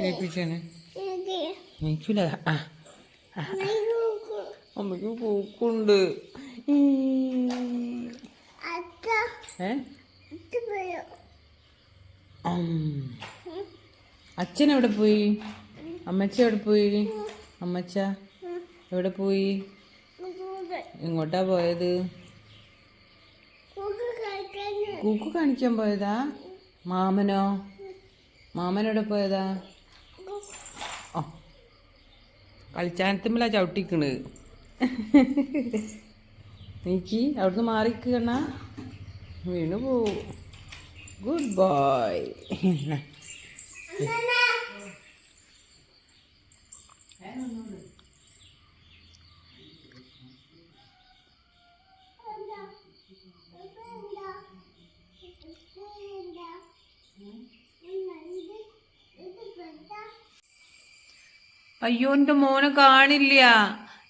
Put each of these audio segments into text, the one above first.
ഏൽപ്പിച്ചാണ് എനിക്കില്ല. അമ്മയ്ക്ക് പൂക്കുണ്ട്. അച്ഛൻ എവിടെ പോയി? അമ്മച്ച എവിടെ പോയി? അമ്മച്ച എവിടെ പോയി? എങ്ങോട്ടാ പോയത്? കൂക്ക് കാണിക്കാൻ പോയതാ? മാമനോ? മാമനെവിടെ പോയതാ? ഓ, കളിച്ചാനത്തുമ്പല ചവിട്ടിക്കണ്. നീക്കി അവിടുന്ന് മാറിക്കണ വീണു പോവും. Good boy. അയ്യോ, എന്റെ മോനെ കാണില്ല.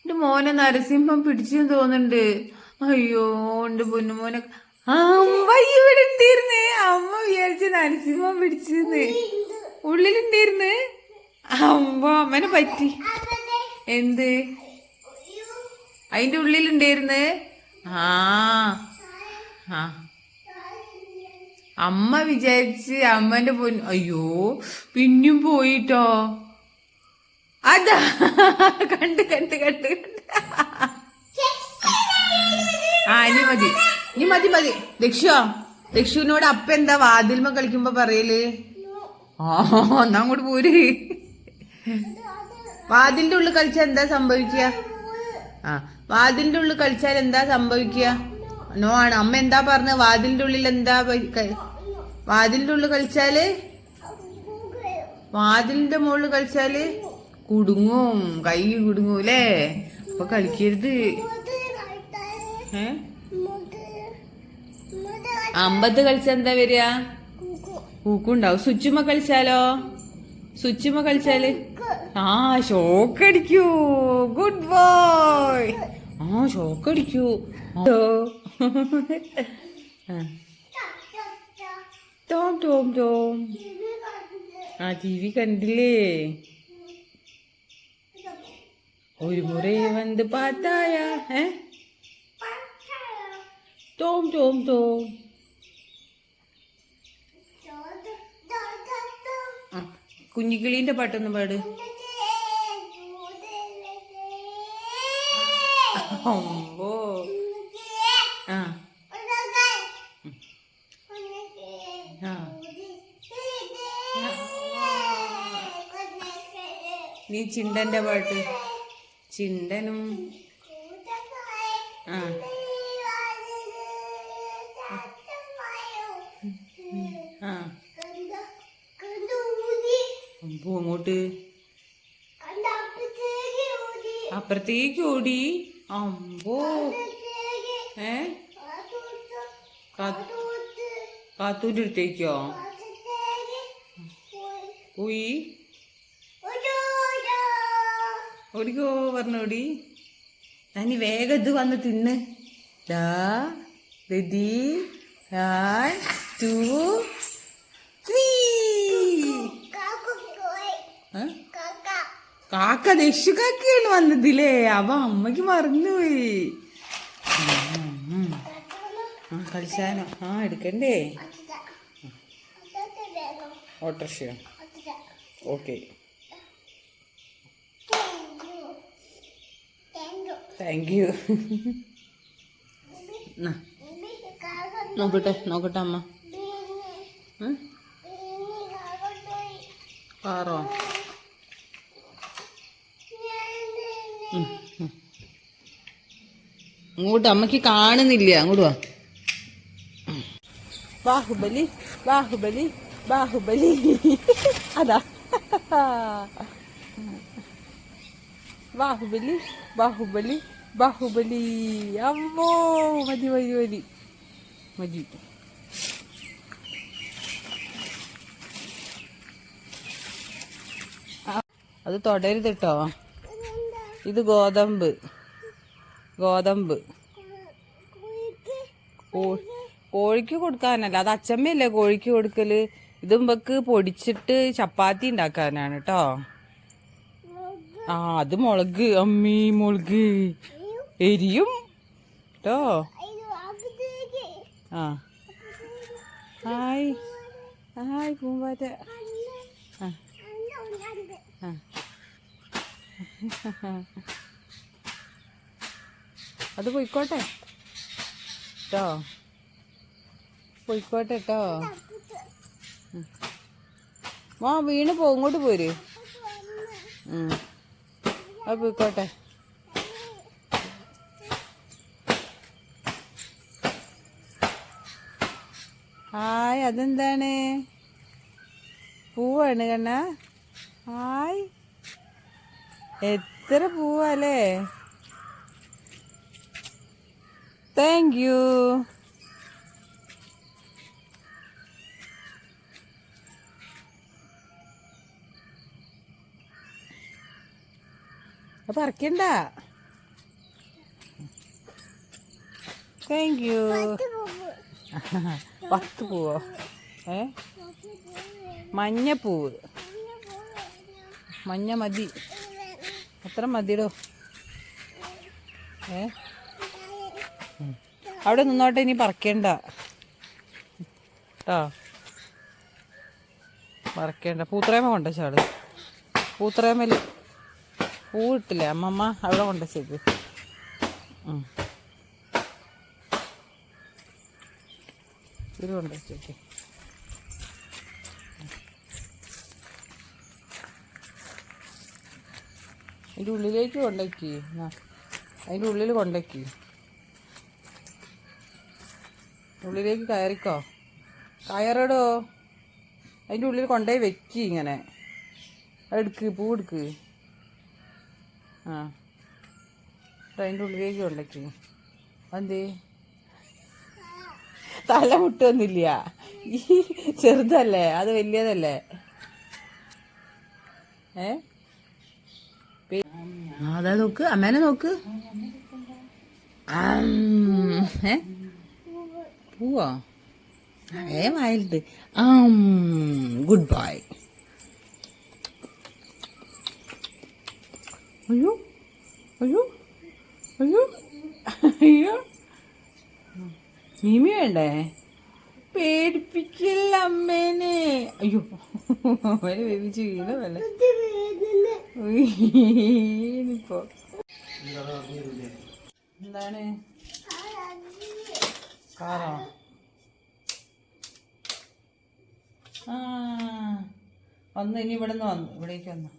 എന്റെ മോനെ നരസിംഹം പിടിച്ചെന്ന് തോന്നുന്നുണ്ട്. അയ്യോ, എന്റെ പൊന്നുമോനെ. അമ്മ ഇവിടെ ഉണ്ടായിരുന്നേ. അമ്മ വിചാരിച്ച നരസിംഹം പിടിച്ചെന്ന്. ഉള്ളിലുണ്ടായിരുന്ന്. അമ്മനെ പറ്റി. എന്ത്? അതിന്റെ ഉള്ളിലുണ്ടായിരുന്ന്. ആ ആ അമ്മ വിചാരിച്ച് അമ്മന്റെ പൊന്നു. അയ്യോ, പിന്നെയും പോയിട്ടോ. അതാ കണ്ട് കണ്ട് കണ്ട് ഇനി മതി, ഇനി മതി മതി. ദക്ഷുവിനോട് അപ്പ എന്താ വാതിൽമ കളിക്കുമ്പോ പറയല്? എന്നാ അങ്ങോട്ട് പോര്. വാതിലിന്റെ ഉള്ളിൽ കളിച്ചാൽ എന്താ സംഭവിക്കുക? വാതിലിന്റെ ഉള്ളിൽ കളിച്ചാൽ എന്താ സംഭവിക്കുക? നോ ആണ്. അമ്മ എന്താ പറഞ്ഞ? വാതിലിന്റെ ഉള്ളിൽ എന്താ? വാതിലിന്റെ ഉള്ളിൽ കളിച്ചാല്, വാതിലിന്റെ മുകളിൽ കളിച്ചാല് കുടുങ്ങും, കൈ കുടുങ്ങൂലേ? അപ്പൊ കളിക്കരുത്. അമ്പത്ത് കളിച്ചാ എന്താ വരിക? പൂക്കുണ്ടാവും. സ്വിച്ചുമ്മ കളിച്ചാലോ? സ്വിച്ചുമ്മ കളിച്ചാല് ഷോക്കടിക്കൂ. Good boy. ഷോക്കടിക്കൂ. Tom Tom Tom. TV കണ്ടില്ലേ? ഒരു മുறை വന്ന് പാത്തായ ടോം ടോം ടോം. കുഞ്ഞിക്കിളീന്റെ പാട്ടൊന്നും പാട്. അമ്പോ. നീ ചിണ്ടന്റെ പാട്ട്. ചിണ്ടനും അമ്പോ, അങ്ങോട്ട് അപ്പുറത്തേക്ക് ഓടി. അമ്പോ. കാത്തൂന്റെ അടുത്തേക്കോ പോയി? ഓടിക്കോ പറഞ്ഞോടി. ഞാനീ വേഗം ഇത് വന്ന് തിന്ന്. റെഡി 1 2 3. കാക്ക ദക്ഷു കാക്കയാണ് വന്നതില്ലേ? അവ അമ്മക്ക് മറന്നുപോയി. കളിച്ചാനോ? എടുക്കണ്ടേ? ഓട്ടോറിക്ഷയോ? Okay, thank you. നോക്കട്ടെ നോക്കട്ടെ അമ്മ. കാറോ? അങ്ങോട്ട് അമ്മക്ക് കാണുന്നില്ല. അങ്ങോട്ട് വാ. ബാഹുബലി ബാഹുബലി ബാഹുബലി. അതാ ബാഹുബലി ബാഹുബലി ബാഹുബലി. അമ്മോ, മതി മതി മതി മതി. അത് തൊടരുത് കേട്ടോ. ഇത് ഗോതമ്പ്. കോഴിക്ക് കൊടുക്കാനല്ല, അത് അച്ചമ്മയല്ലേ കോഴിക്ക് കൊടുക്കല്. ഇത് നമുക്ക് പൊടിച്ചിട്ട് ചപ്പാത്തി ഉണ്ടാക്കാനാണ് കേട്ടോ. ആ അത് മുളക്, അമ്മി മുളക് എരിയും കേട്ടോ. ആ ഹായ് ഹായ് പൂമ്പാറ്റ. ആ ആ അത് പോയിക്കോട്ടെ കേട്ടോ, പോയിക്കോട്ടെ കേട്ടോ. ആ വീണ് പോ, ഇങ്ങോട്ട് പോര്. അത് പോയിക്കോട്ടെ. ഹായ് അതെന്താണ്? പൂവാണ് കണ്ണ. ഹായ് എത്ര പൂവാല്ലേ. Thank you. അപ്പൊ പറിക്കണ്ട. Thank you. 10 പൂവോ? മഞ്ഞപ്പൂവ്. മഞ്ഞ മതി, അത്ര മതിടോ. അവിടെ നിന്നോട്ടെ, ഇനി പറിക്കണ്ട കേട്ടോ, പറിക്കണ്ട. പൂത്രേമ കൊണ്ടുവച്ചാള്, പൂത്രേമല് പൂ ഇട്ടില്ലേ അമ്മമ്മ, അവിടെ കൊണ്ടുവച്ചേക്ക്. ഇത് കൊണ്ടുവച്ചേക്ക്. അതിൻ്റെ ഉള്ളിലേക്ക് കൊണ്ടേക്ക്, അതിൻ്റെ ഉള്ളിൽ കൊണ്ടേക്ക്, ഉള്ളിലേക്ക് കയറിക്കോ. കയറടോ, അതിൻ്റെ ഉള്ളിൽ കൊണ്ടുപോയി വെക്ക്. ഇങ്ങനെ എടുക്ക്, പൂ എടുക്ക്. ആ അതിൻ്റെ ഉള്ളിലേക്ക് കൊണ്ടേക്ക്. അതെന്തേ തല മുട്ടൊന്നുമില്ല, ഈ ചെറുതല്ലേ അത്, വലിയതല്ലേ. അതാ നോക്ക്, അമ്മേനെ നോക്ക്. പൂവോ? വായിലിട്ട്. Good boy. അയ്യോ അയ്യോ അയ്യോ അയ്യോ, മീമി വേണ്ടേ? പേടിപ്പിക്കില്ല അമ്മേനെ. അയ്യോ അവന് വേവിച്ച് വീണല്ലേ. വീണിപ്പോ എന്താണ് കാറോ? ആ വന്നു, ഇനി ഇവിടെ നിന്ന് വന്നു, ഇവിടേക്ക് വന്നു.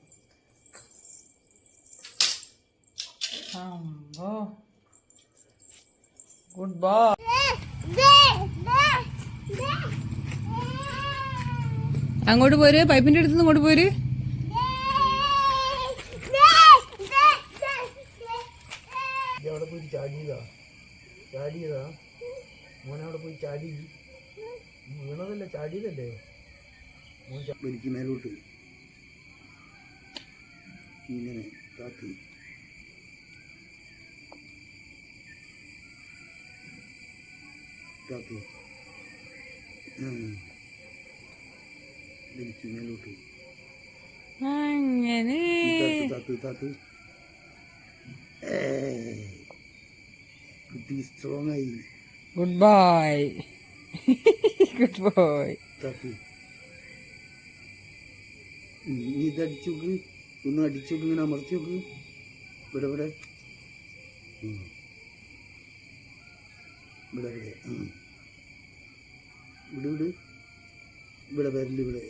Good boy. അങ്ങോട്ട് പോര്, പൈപ്പിന്റെ അടുത്ത് ഇങ്ങോട്ട് പോര്. അവിടെ പോയി ചാടിയതാ മോനെ, അവിടെ പോയി ചാടി വീണതല്ലേ, ചാടിയതല്ലേ മോൻ. വലിക്ക് മേലോട്ട് ഇങ്ങനെ താത്തി താത്തി വലിക്ക് മേലോട്ട് അങ്ങനെ. താത്ത് താത്ത്. കുട്ടി സ്ട്രോങ് ആയി. Good boy. Good boy. താത്ത് നീ ഇതടിച്ചു നോക്ക്, ഒന്ന് അടിച്ചു നോക്ക്, ഇങ്ങനെ അമർത്തി നോക്ക്. ഇവിടെ ഇവിടെ ഇവിടെ ഇവിടെ ഇവിടെ ഇവിടെ ഇവിടെ വരല് ഇവിടെ.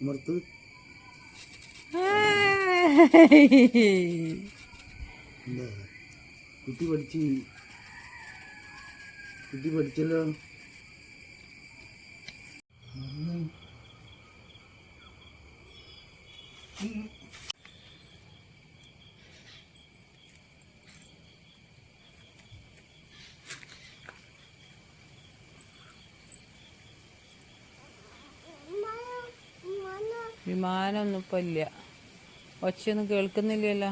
അമർത്ത്. എന്താ കുട്ടി പഠിച്ചല്ലോ. വിമാനമൊന്നും ഇപ്പം ഇല്ല, ഒച്ചയൊന്നും കേൾക്കുന്നില്ലല്ലോ.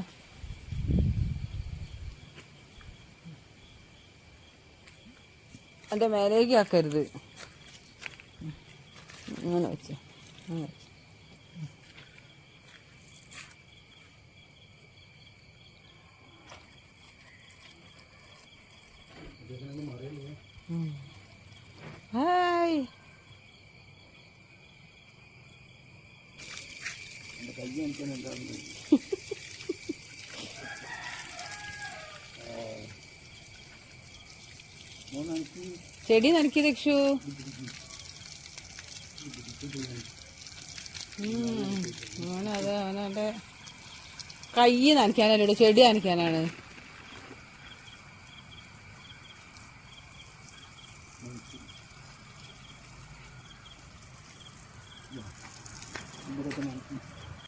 എൻ്റെ മേലേക്ക് ആക്കരുത്, അങ്ങനെ വെച്ച് അങ്ങനെ വെച്ച്. ഹായ്. കൈ കാണിക്കാൻ എന്താണെന്ന് ചെടി നനക്കി രക്ഷു. അവനത് അവനവൻ്റെ കൈ നനയ്ക്കാനല്ലോ, ചെടി നനയ്ക്കാനാണ്.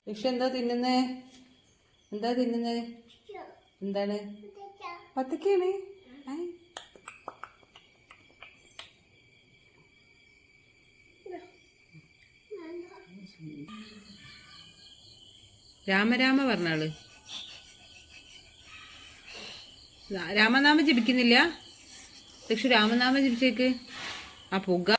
രക്ഷ എന്താ തിന്നുന്നേ? എന്താ തിന്നുന്നേ? എന്താണ്? പത്തക്കയാണ്. രാമരാമ പറഞ്ഞാള്. രാമനാമം ജപിക്കുന്നില്ല രക്ഷു? രാമനാമം ജപിച്ചേക്ക്. ആ പുക